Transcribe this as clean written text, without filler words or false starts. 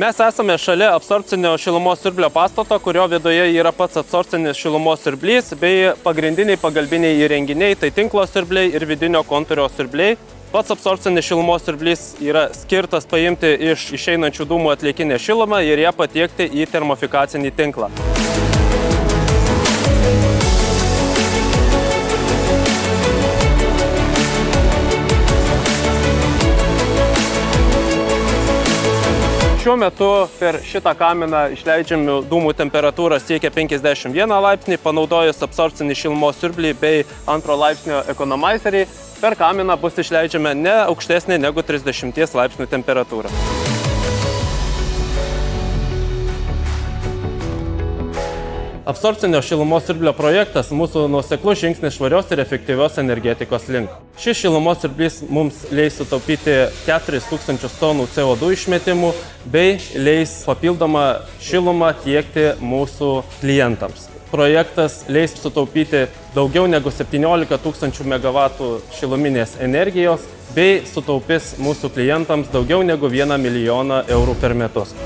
Mes esame šalia absorpcinio šilumos siurblio pastato, kurio viduje yra pats absorpcinis šilumos siurblys bei pagrindiniai pagalbiniai įrenginiai, tai tinklo siurbliai ir vidinio kontūrio siurbliai. Pats absorpcinis šilumos siurblys yra skirtas paimti iš išeinančių dūmų atliekinę šilumą ir ją patiekti į termofikacinį tinklą. Šiuo metu per šitą kaminą išleidžiamų dūmų temperatūra siekia 51 laipsnį, panaudojus absorpcinį šilumos siurblį bei antro laipsnio ekonomizerį, per kaminą bus išleidžiama ne aukštesnė negu 30 laipsnių temperatūra. Absorpcinio šilumos siurblio projektas mūsų nuoseklus žingsnis švarios ir efektyvios energetikos link. Šis šilumos siurblys mums leis sutaupyti 4000 tonų CO2 išmetimų bei leis papildomą šilumą tiekti mūsų klientams. Projektas leis sutaupyti daugiau negu 17 000 MW šiluminės energijos bei sutaupys mūsų klientams daugiau negu 1 milijoną eurų per metus.